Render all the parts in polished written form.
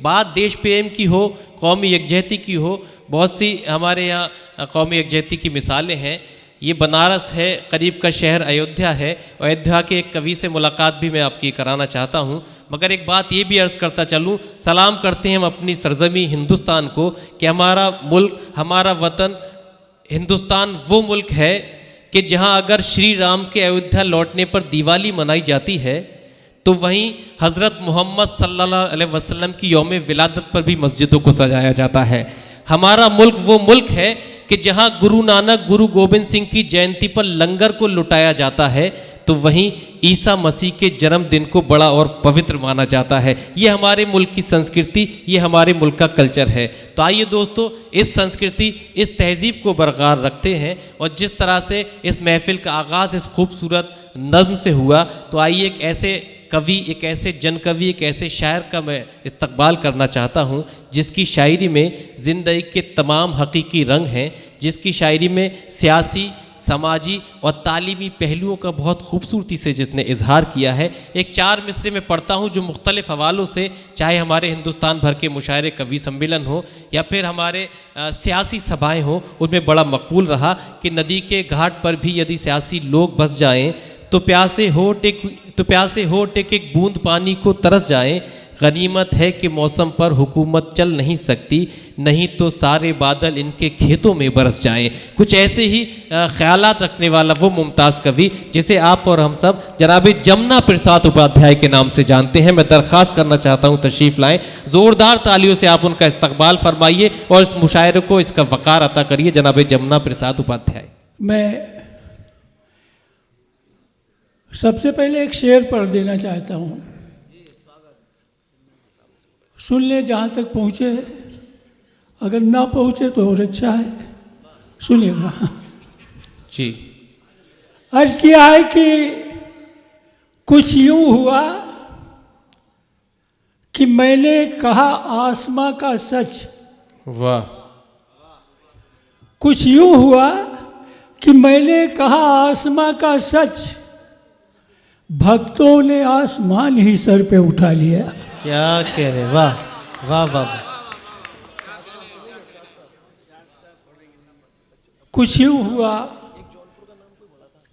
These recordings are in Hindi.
बात देश प्रेम की हो, कौमी यकजहती की हो, बहुत सी हमारे यहाँ कौमी यकजहती की मिसालें हैं। ये बनारस है, करीब का शहर अयोध्या है। अयोध्या के एक कवि से मुलाकात भी मैं आपकी कराना चाहता हूँ, मगर एक बात ये भी अर्ज़ करता चलूँ, सलाम करते हैं हम अपनी सरजमी हिंदुस्तान को कि हमारा मुल्क, हमारा वतन हिंदुस्तान वो मुल्क है कि जहाँ अगर श्री राम के अयोध्या लौटने पर दिवाली मनाई जाती है तो वहीं हज़रत मोहम्मद सल्लल्लाहु अलैहि वसल्लम की यौम विलादत पर भी मस्जिदों को सजाया जाता है। हमारा मुल्क वो मुल्क है कि जहाँ गुरु नानक, गुरु गोबिंद सिंह की जयंती पर लंगर को लुटाया जाता है तो वहीं ईसा मसीह के जन्मदिन को बड़ा और पवित्र माना जाता है। ये हमारे मुल्क की संस्कृति, ये हमारे मुल्क का कल्चर है। तो आइए दोस्तों, इस संस्कृति, इस तहजीब को बरकरार रखते हैं। और जिस तरह से इस महफिल का आगाज़ इस खूबसूरत नज़्म से हुआ, तो आइए एक ऐसे कवि, एक ऐसे जन कवि, एक ऐसे शायर का मैं इस्तकबाल करना चाहता हूँ जिसकी शायरी में ज़िंदगी के तमाम हकीकी रंग हैं, जिसकी शायरी में सियासी, समाजी और तालीमी पहलुओं का बहुत खूबसूरती से जिसने इजहार किया है। एक 4 मिसरे में पढ़ता हूँ जो मुख्तलिफ हवालों से, चाहे हमारे हिंदुस्तान भर के मुशायरे कवि सम्मेलन हो या फिर हमारे सियासी सभाएँ हों, उनमें बड़ा मकबूल रहा कि नदी के घाट पर भी यदि सियासी लोग बस जाएँ तो प्यासे होठ एक बूंद पानी को तरस जाएं। गनीमत है कि मौसम पर हुकूमत चल नहीं सकती, नहीं तो सारे बादल इनके खेतों में बरस जाएं। कुछ ऐसे ही ख्यालात रखने वाला वो मुमताज़ कवि जिसे आप और हम सब जनाब जमुना प्रसाद उपाध्याय के नाम से जानते हैं, मैं दरख्वास्त करना चाहता हूँ तशरीफ़ लाएँ। ज़ोरदार तालियों से आप उनका इस्तकबाल फरमाइए और इस मुशायरे को इसका वक़ार अता करिए। जनाब जमुना प्रसाद उपाध्याय। मैं सबसे पहले एक शेर पढ़ देना चाहता हूँ, सुन ले जहाँ तक पहुँचे, अगर ना पहुँचे तो और अच्छा है, सुनिएगा जी। अर्ज किया है कि कुछ यूँ हुआ कि मैंने कहा आसमां का सच। वाह। कुछ यूँ हुआ कि मैंने कहा आसमां का सच, भक्तों ने आसमान ही सर पे उठा लिया। क्या कह रहे, वाह वाह वाह। कुछ यूँ हुआ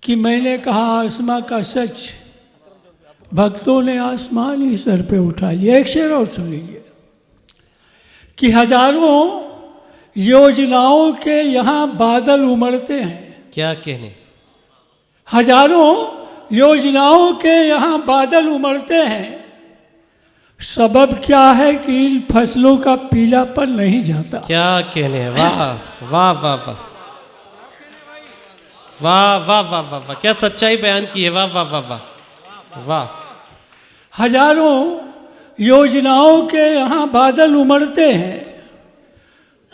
कि मैंने कहा आसमां का सच, भक्तों ने आसमान ही सर पे उठा लिया। एक शेर और सुन लीजिए कि हजारों योजनाओं के यहाँ बादल उमड़ते हैं। क्या कहने, हजारों योजनाओं के यहाँ बादल उमड़ते हैं, सबब क्या है कि इन फसलों का पीलापन नहीं जाता। क्या कहने हैं, वाह वाह वाह वाह वाह वाह वाह वाह वाह, क्या सच्चाई बयान की है, वाह वाह वाह वाह वाह। हजारों योजनाओं के यहाँ बादल उमड़ते हैं,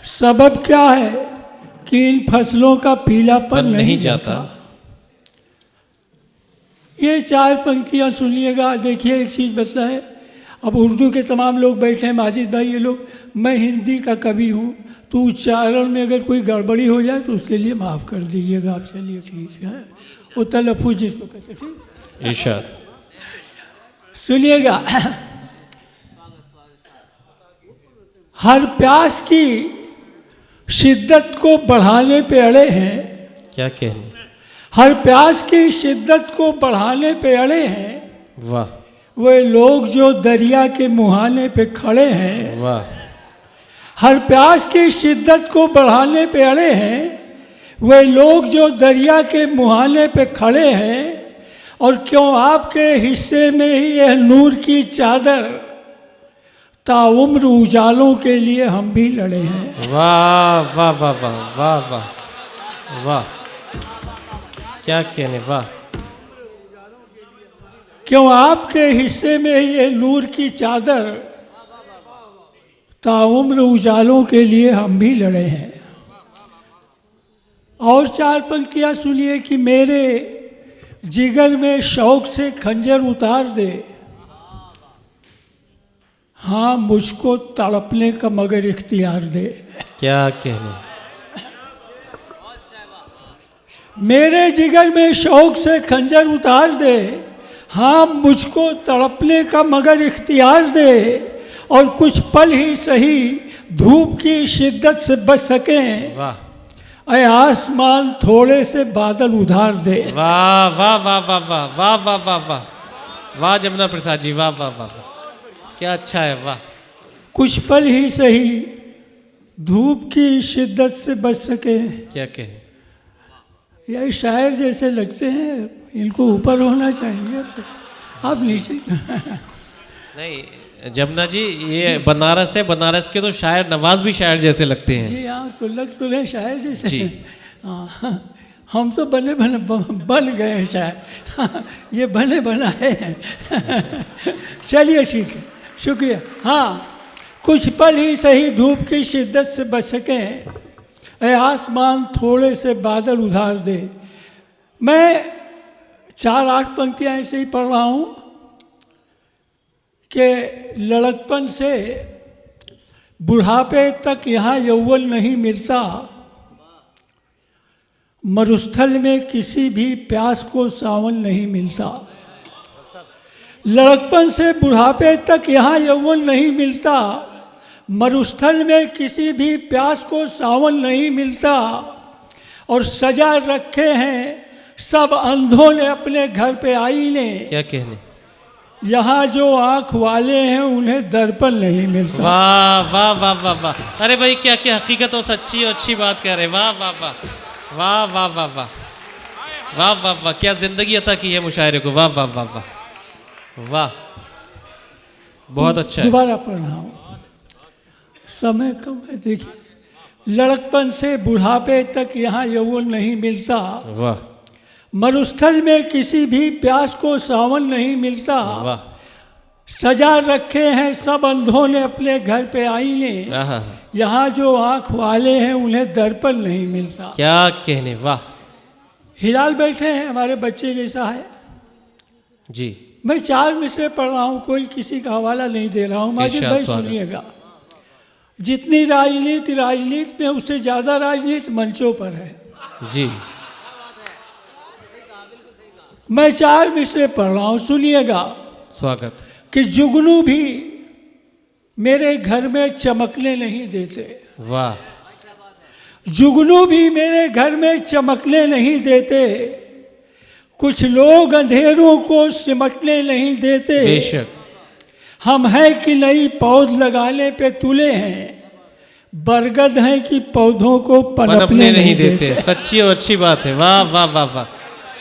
सबब क्या है कि इन फसलों का पीलापन नहीं जाता। ये 4 पंक्तियाँ सुनिएगा। देखिए एक चीज़ बता है, अब उर्दू के तमाम लोग बैठे हैं, माजिद भाई ये लोग, मैं हिंदी का कवि हूँ, तो उच्चारण में अगर कोई गड़बड़ी हो जाए तो उसके लिए माफ़ कर दीजिएगा आप। चलिए ठीक है, वो तलफ़ुज़ जिसको कहते हैं, ठीक। इरशाद सुनिएगा, हर प्यास की शिद्दत को बढ़ाने पे अड़े हैं। क्या कहने, हर प्यास की शिद्दत को बढ़ाने पे अड़े हैं, वाह। वे लोग जो दरिया के मुहाने पे खड़े हैं। वाह। हर प्यास की शिद्दत को बढ़ाने पे अड़े हैं, वे लोग जो दरिया के मुहाने पे खड़े हैं। और क्यों आपके हिस्से में ही यह नूर की चादर, ताउम्र उजालों के लिए हम भी लड़े हैं। वाह वाह वाह वाह वाह वाह वाह, क्या कहने, वाह। क्यों आपके हिस्से में ही ये नूर की चादर, ताउम्र उजालों के लिए हम भी लड़े हैं। और 4 पंक्तियाँ सुनिए कि मेरे जिगर में शौक से खंजर उतार दे, हाँ मुझको तड़पने का मगर इख्तियार दे। क्या कहने, मेरे जिगर में शौक से खंजर उतार दे, हाँ मुझको तड़पने का मगर इख्तियार दे। और कुछ पल ही सही धूप की शिद्दत से बच सकें, वाह ऐ आसमान थोड़े से बादल उधार दे। वाह वाह वाह वाह वाह वाह वाह वाह वाह वाह जमुना प्रसाद जी, वाह वाह वाह वाह, क्या अच्छा है, वाह। कुछ पल ही सही धूप की शिद्दत से बच सके। क्या कहे, ये शायर जैसे लगते हैं, इनको ऊपर होना चाहिए, तो आप नीचे। नहीं जमुना जी, ये बनारस है, बनारस के तो शायर नवाज भी शायर जैसे लगते हैं। जी हाँ, तो लग तो रहे शायर जैसे जी। हाँ, हम तो बन गए हैं शायर, ये बने बनाए हैं। चलिए ठीक है, शुक्रिया। हाँ, कुछ पल ही सही धूप की शिद्दत से बच सकें, ऐ आसमान थोड़े से बादल उधार दे। मैं 4-8 पंक्तियाँ ऐसे ही पढ़ रहा हूँ कि लड़कपन से बुढ़ापे तक यहाँ यौवन नहीं मिलता, मरुस्थल में किसी भी प्यास को सावन नहीं मिलता। लड़कपन से बुढ़ापे तक यहाँ यौवन नहीं मिलता, मरुस्थल में किसी भी प्यास को सावन नहीं मिलता। और सजा रखे हैं सब अंधों ने अपने घर पे आईने, क्या कहने, यहाँ जो आँख वाले हैं उन्हें दर्पण नहीं मिलता। वाह वाह वाह वाह वाह, अरे भाई क्या क्या हकीकत और सच्ची और अच्छी बात कह रहे, वाह वाह वाह वाह वाह वाह वाह वाह वाह वाह, क्या जिंदगी अता की है मुशायरे को, वाह वाह वाह वाह वाह, बहुत अच्छा है। दोबारा पढ़ रहा हूँ, समय कम है। देखिए, लड़कपन से बुढ़ापे तक यहाँ यौवन नहीं मिलता, वाह, मरुस्थल में किसी भी प्यास को सावन नहीं मिलता। वाह, सजा रखे हैं सब अंधों ने अपने घर पे आईने, आहा, यहाँ जो आँख वाले हैं उन्हें दर्पण नहीं मिलता। क्या कहने, वाह हिलाल बैठे हैं, हमारे बच्चे जैसा है। जी। मैं 4 मिसरे पढ़ रहा हूँ, कोई किसी का हवाला नहीं दे रहा हूँ। माजिद इरशाद भाई स्वागत। सुनिएगा, जितनी राजनीति में उससे ज़्यादा राजनीति मंचों पर है। जी। मैं 4 मिसरे पढ़ रहा हूँ, सुनिएगा। स्वागत। कि जुगनू भी मेरे घर में चमकने नहीं देते, वाह, जुगनू भी मेरे घर में चमकने नहीं देते, कुछ लोग अंधेरों को सिमटने नहीं देते। बेशक। हम हैं कि नई पौध लगाने पे तुले हैं, बरगद हैं कि पौधों को पनपने नहीं देते। सच्ची और अच्छी बात है, वाह वाह वाह वाह,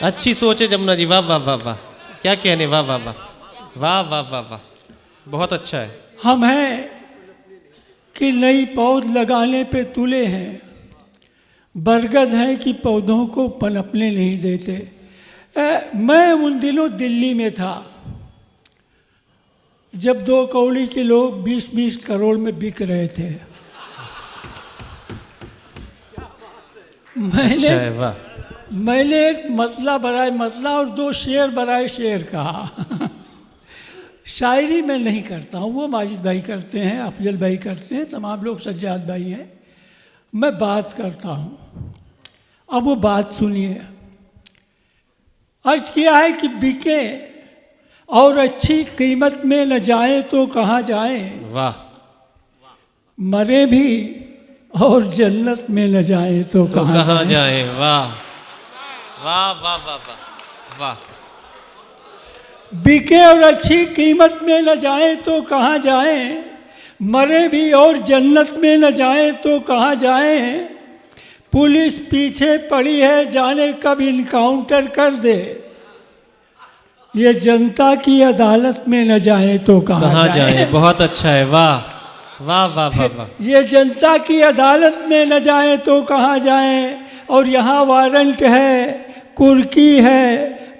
अच्छी सोच है जमुना जी, वाह वाह वाह वाह, क्या कहने, वाह वाह वाह वाह वाह वाह वाह, बहुत अच्छा है। हम हैं कि नई पौध लगाने पे तुले हैं, बरगद हैं कि पौधों को पनपने नहीं देते। मैं उन दिनों दिल्ली में था जब 2 कौड़ी के लोग 20-20 करोड़ में बिक रहे थे। मैंने एक मतला बराए मतला और 2 शेर बराए शेर कहा। शायरी मैं नहीं करता हूँ, वो माजिद भाई करते हैं, अफजल भाई करते हैं, तमाम लोग सज्जाद भाई हैं। मैं बात करता हूँ। अब वो बात सुनिए। अर्ज किया है कि बिके और अच्छी कीमत में न जाए तो कहाँ जाए, वाह, मरे भी और जन्नत में न जाए तो कहाँ जाए। वाह वाह वाह वाह वाह वाह, बिके और अच्छी कीमत में न जाए तो कहाँ जाए, मरे भी और जन्नत में न जाए तो कहाँ जाए। पुलिस पीछे पड़ी है, जाने कब इनकाउंटर कर दे, ये जनता की अदालत में न जाए तो कहाँ जाए। बहुत अच्छा है, वाह वाह वाह वाह वाह, ये जनता की अदालत में न जाए तो कहाँ जाए। और यहाँ वारंट है, कुर्की है,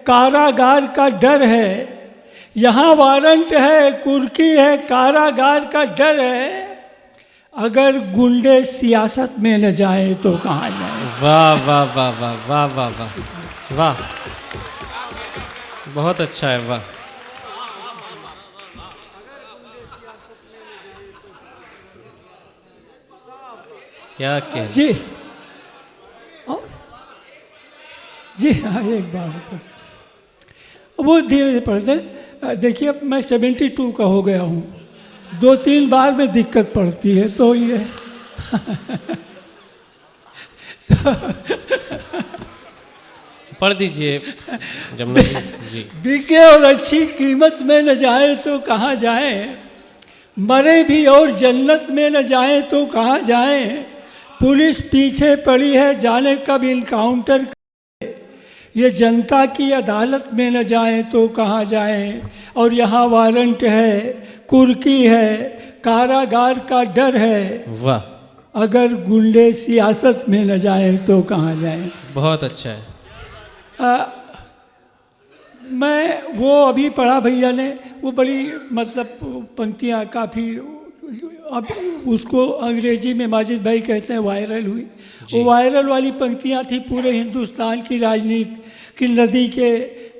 कारागार का डर है। यहाँ वारंट है, कुर्की है, कारागार का डर है। अगर गुंडे सियासत में न जाए तो कहाँ जाए। वाह वाह वाह वाह वाह वाह वाह वाह, बहुत अच्छा है, वाह। क्या कह जी जी हाँ, एक बार वो धीरे धीरे पढ़ते। देखिए, अब मैं 72 का हो गया हूँ, 2-3 बार में दिक्कत पड़ती है, तो ये पढ़ दीजिए जमुना जी। बिके और अच्छी कीमत में न जाए तो कहाँ जाए, मरे भी और जन्नत में न जाए तो कहाँ जाए, पुलिस पीछे पड़ी है जाने कब इनकाउंटर, ये जनता की अदालत में न जाए तो कहाँ जाए, और यहाँ वारंट है, कुर्की है, कारागार का डर है, वाह, अगर गुंडे सियासत में न जाए तो कहाँ जाए। बहुत अच्छा है। मैं वो अभी पढ़ा भैया ने, वो बड़ी मतलब पंक्तियाँ काफ़ी, अब उसको अंग्रेजी में माजिद भाई कहते हैं वायरल हुई। वो वायरल वाली पंक्तियाँ थी, पूरे हिंदुस्तान की राजनीति कि नदी के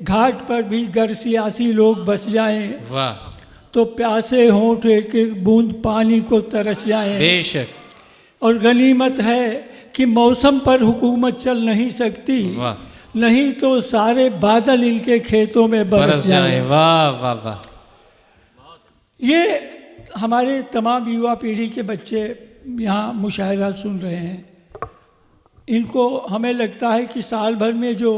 घाट पर भी गर सियासी लोग बस जाएं, वाह, तो प्यासे होंठ एक एक बूंद पानी को तरस जाएं, बेशक, और गनीमत है कि मौसम पर हुकूमत चल नहीं सकती, वाह, नहीं तो सारे बादल इनके खेतों में बरस जाएं। वाह वाह वाह। ये हमारे तमाम युवा पीढ़ी के बच्चे यहाँ मुशायरा सुन रहे हैं, इनको हमें लगता है कि साल भर में जो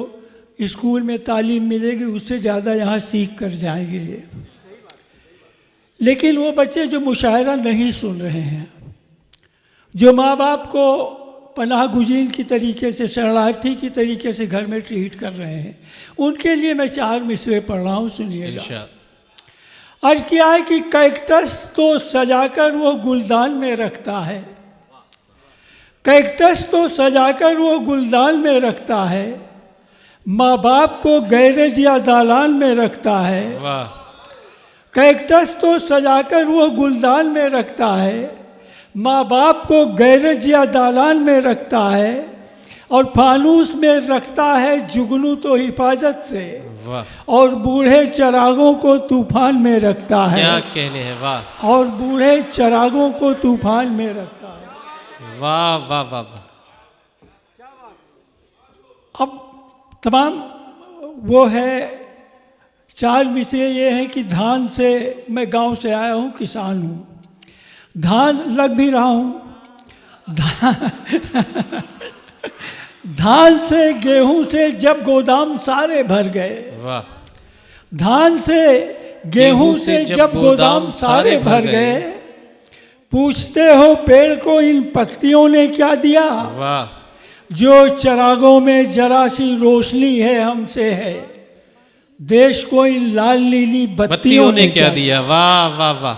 स्कूल में तालीम मिलेगी उससे ज़्यादा यहाँ सीख कर जाएंगे ये। लेकिन वो बच्चे जो मुशायरा नहीं सुन रहे हैं, जो माँ बाप को पनाह गुजीन की तरीके से, शरणार्थी की तरीके से घर में ट्रीट कर रहे हैं, उनके लिए मैं 4 मिसरे पढ़ रहा हूँ, सुनिएगा। अर्ज किया है कि कैक्टस तो सजाकर वो गुलदान में रखता है, कैक्टस तो सजाकर वो गुलदान में रखता है, माँ बाप को गैरेज या दालान में रखता है। वाह। कैक्टस तो सजाकर वो गुलदान में रखता है, माँ बाप को गैरेज या दालान में रखता है, और फानूस में रखता है जुगनू तो हिफाजत से, और बूढ़े चरागों को तूफान में रखता है। क्या कहने हैं, वाह। और बूढ़े चरागों को तूफान में रखता है। वाह वाह वाह वाह। अब तमाम वो है 4 मिसरे ये हैं कि धान से, मैं गांव से आया हूँ, किसान हूँ, धान लग भी रहा हूँ, धान से गेहूं से जब गोदाम सारे भर गए, वाह, धान से गेहूं से जब गोदाम सारे भर गए, पूछते हो पेड़ को इन पत्तियों ने क्या दिया, वाह, जो चरागों में जरा सी रोशनी है हमसे है, देश को इन लाल नीली बत्तियों ने क्या दिया। वाह वाह वाह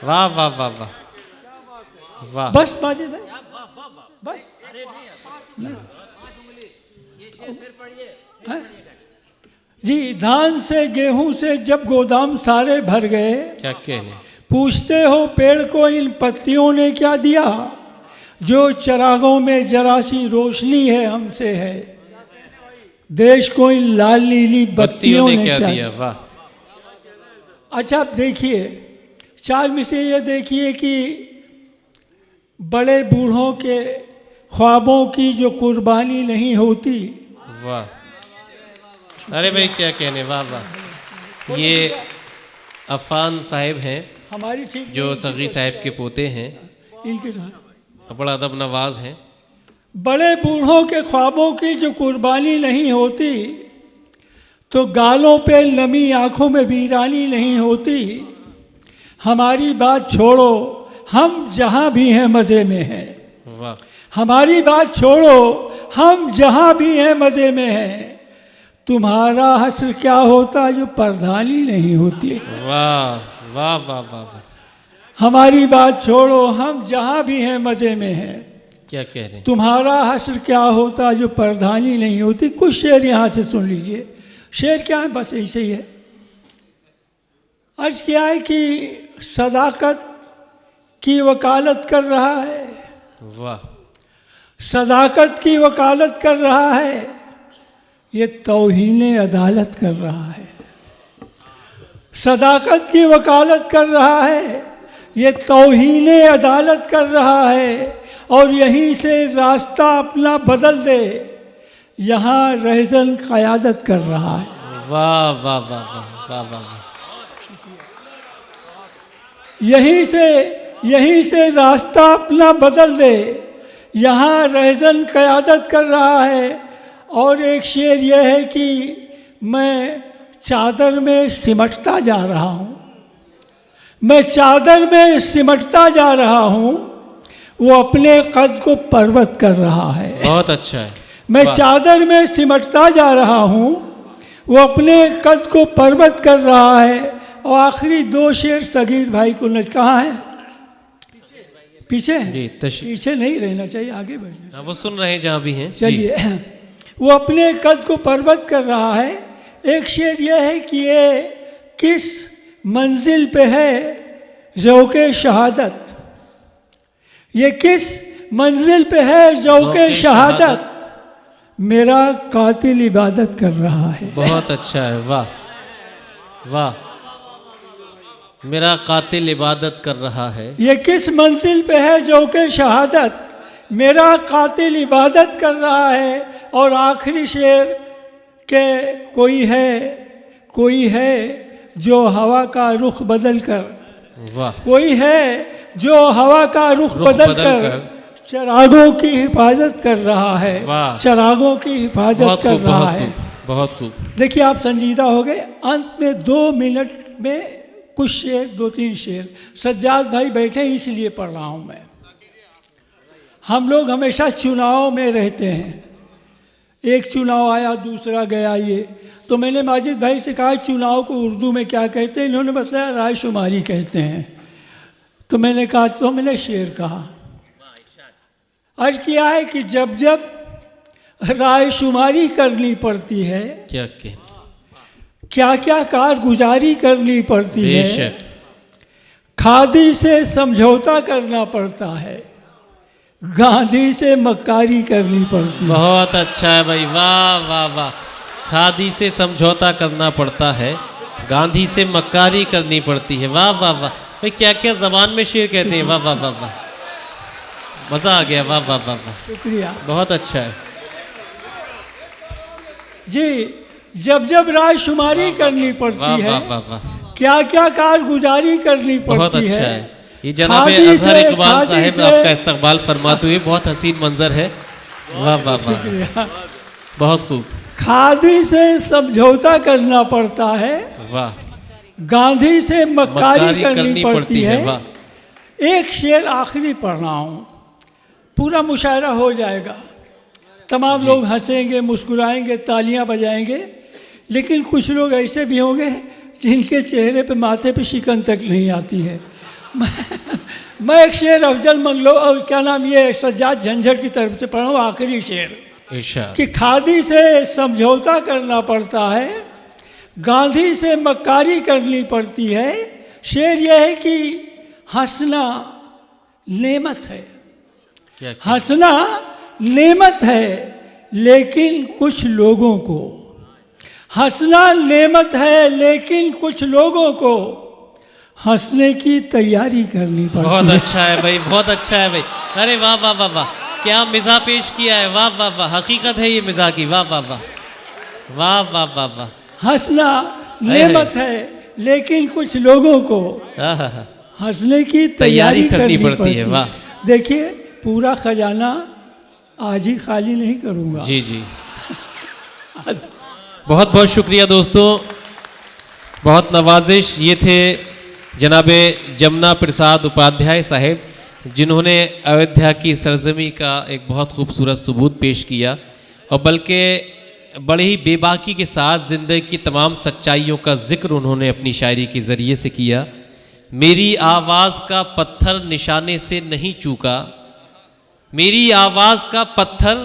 वाह वाह वाह वाह वाह। बस माजिद है, बस जी। धान से गेहूं से जब गोदाम सारे भर गए, क्या कहने, पूछते हो पेड़ को इन पत्तियों ने क्या दिया, जो चरागों में जरा सी रोशनी है हमसे है, देश को इन लाल नीली बत्तियों ने क्या दिया। वाह। अच्छा, आप देखिए 4 में से ये देखिए कि बड़े बूढ़ों के ख्वाबों की जो कुर्बानी नहीं होती, वाह। अरे भाई क्या कहने, वाह वाह। ये अफान साहिब हैं हमारी, ठीक, जो सगी साहिब के पोते हैं, इनके साथ बड़ा अदब नवाज हैं। बड़े बूढ़ों के ख्वाबों की जो कुर्बानी नहीं होती, तो गालों पे नमी आंखों में वीरानी नहीं होती, हमारी बात छोड़ो हम जहाँ भी हैं मज़े में हैं, वाह। हमारी बात छोड़ो हम जहाँ भी हैं मज़े में हैं, तुम्हारा हश्र क्या होता जो परधानी नहीं होती। वाह वाह वाह वाह वाह। हमारी बात छोड़ो हम जहाँ भी हैं मज़े में हैं, क्या कह रहे हैं, तुम्हारा हश्र क्या होता जो परधानी नहीं होती। कुछ शेर यहाँ से सुन लीजिए। शेर क्या है, बस ऐसे ही है। अर्ज किया है कि सदाकत की वकालत कर रहा है, वाह, सदाकत की वकालत कर रहा है, ये तौहीन अदालत कर रहा है। सदाकत की वकालत कर रहा है, ये तौहीन अदालत कर रहा है, और यहीं से रास्ता अपना बदल दे, यहाँ रहज़न क़यादत कर रहा है। वाह वाह वाह वाह वाह वाह। यहीं से रास्ता अपना बदल दे। यहाँ रहजन क़यादत कर रहा है। और एक शेर यह है कि मैं चादर में सिमटता जा रहा हूँ, मैं चादर में सिमटता जा रहा हूँ, वो अपने कद को पर्वत कर रहा है। बहुत अच्छा है। मैं चादर में सिमटता जा रहा हूँ, वो अपने कद को पर्वत कर रहा है। और आखिरी दो शेर सगीर भाई को कहाँ है? पीछे पीछे नहीं रहना चाहिए, आगे बढ़ना। वो सुन रहे हैं जहाँ भी हैं। चलिए, वो अपने कद को पर्वत कर रहा है। एक शेर यह है कि ये किस मंजिल पे है ज़ौक़े शहादत, ये किस मंजिल पे है ज़ौक़े शहादत, मेरा कातिल इबादत कर रहा है। बहुत अच्छा है, वाह वाह। मेरा कातिल इबादत कर रहा है। ये किस मंजिल पे है ज़ौक़े शहादत, मेरा कातिल इबादत कर रहा है। और आखिरी शेर के कोई है जो हवा का रुख बदल कर, वाह, कोई है जो हवा का रुख बदल कर चिरागों की हिफाजत कर रहा है, चिरागों की हिफाजत कर रहा है। बहुत खूब। देखिए, आप संजीदा हो गए। अंत में 2 मिनट में कुछ शेर, 2-3 शेर। सज्जाद भाई बैठे इसलिए पढ़ रहा हूँ मैं। हम लोग हमेशा चुनाव में रहते हैं, एक चुनाव आया दूसरा गया। ये तो मैंने माजिद भाई से कहा चुनाव को उर्दू में क्या कहते हैं, इन्होंने बताया रायशुमारी कहते हैं। तो मैंने कहा, तो मैंने शेर कहा, अर्ज किया है कि जब जब रायशुमारी करनी पड़ती है, क्या क्या कारगुजारी करनी पड़ती है, खादी से समझौता करना पड़ता है, गांधी से मक्कारी करनी पड़ती है। बहुत अच्छा है भाई, वाह वाह वाह। खादी से समझौता करना पड़ता है, गांधी से मक्कारी करनी पड़ती है। वाह वाह वाह भाई, क्या क्या जबान में शेर कहते हैं। वाह वाह वाह वाह, मज़ा आ गया। वाह वाह वाह वाह, शुक्रिया, बहुत अच्छा है जी। जब जब रायशुमारी करनी पड़ती है, क्या क्या कारगुजारी करनी पड़ती है। ये जनाब अजहर इकबाल साहब आपका इस्तकबाल फरमाते हुए, बहुत हसीन मंजर है। वाह वाह वाह, बहुत खूब। खादी से समझौता करना पड़ता है, वाह, गांधी से मक्कारी करनी पड़ती है। एक शेर आखिरी पढ़ रहा हूँ, पूरा मुशायरा हो जाएगा, तमाम लोग हंसेंगे, मुस्कुराएंगे, तालियां बजाएंगे। लेकिन कुछ लोग ऐसे भी होंगे जिनके चेहरे पे, माथे पे शिकन तक नहीं आती है। मैं एक शेर अफजल मंगलो और क्या नाम, ये सज्जाद झंझट की तरफ से पढ़ा हूँ, आखिरी शेर कि खादी से समझौता करना पड़ता है, गांधी से मक्कारी करनी पड़ती है। शेर यह है कि हंसना नेमत है, हंसना नेमत है, लेकिन कुछ लोगों को, हंसना नेमत है, लेकिन कुछ लोगों को हंसने की तैयारी करनी पड़ती है। बहुत अच्छा है भाई, बहुत अच्छा है भाई। अरे वाह वाह वाह वाह, क्या मिज़ा पेश किया है। वाह वाह वाह, हकीकत है ये मिज़ा की। वाह वाह वाह, वाह वाह वाह वाह। हंसना नेमत है, लेकिन कुछ लोगों को हंसने की तैयारी करनी पड़ती है। वाह, देखिए पूरा खजाना आज ही खाली नहीं करूँगा। जी जी, बहुत बहुत शुक्रिया दोस्तों, बहुत नवाजिश। ये थे जनाबे जमुना प्रसाद उपाध्याय साहब, जिन्होंने अयोध्या की सरजमी का एक बहुत खूबसूरत सबूत पेश किया, और बल्कि बड़े ही बेबाकी के साथ ज़िंदगी की तमाम सच्चाइयों का जिक्र उन्होंने अपनी शायरी के ज़रिए से किया। मेरी आवाज़ का पत्थर निशाने से नहीं चूका, मेरी आवाज़ का पत्थर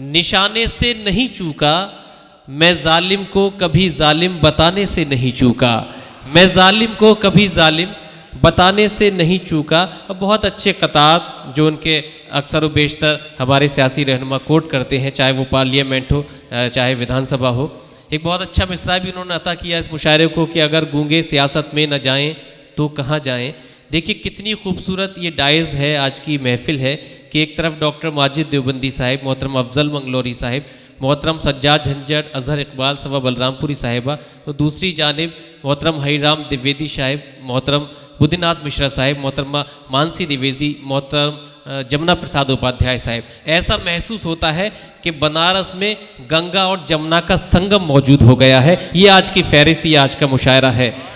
निशाने से नहीं चूका, मैं जालिम को कभी जालिम बताने से नहीं चूका, मैं जालिम को कभी जालिम बताने से नहीं चूका। और बहुत अच्छे क़तात जो उनके अक्सर व बेशतर हमारे सियासी रहनुमा कोट करते हैं, चाहे वो पार्लियामेंट हो चाहे विधानसभा हो। एक बहुत अच्छा मिसरा भी उन्होंने अता किया इस मुशायरे को कि अगर गूंगे सियासत में न जाएं तो कहाँ जाएं। देखिए कितनी खूबसूरत ये डाइज़ है, आज की महफिल है कि एक तरफ डॉक्टर माजिद देवबंदी साहिब, मोहतरम अफजल मंगलोरी साहिब, मोहतरम सज्जाद झंझट, अजहर इकबाल सवा बलरामपुरी साहिबा, तो दूसरी जानिब मोहतरम हरीराम द्विवेदी साहिब, मोहतरम बुद्धिनाथ मिश्रा साहिब, मोहतरमा मानसी द्विवेदी, मोहतरम जमुना प्रसाद उपाध्याय साहिब। ऐसा महसूस होता है कि बनारस में गंगा और जमुना का संगम मौजूद हो गया है। ये आज की फहरिस्त, ये आज का मुशायरा है।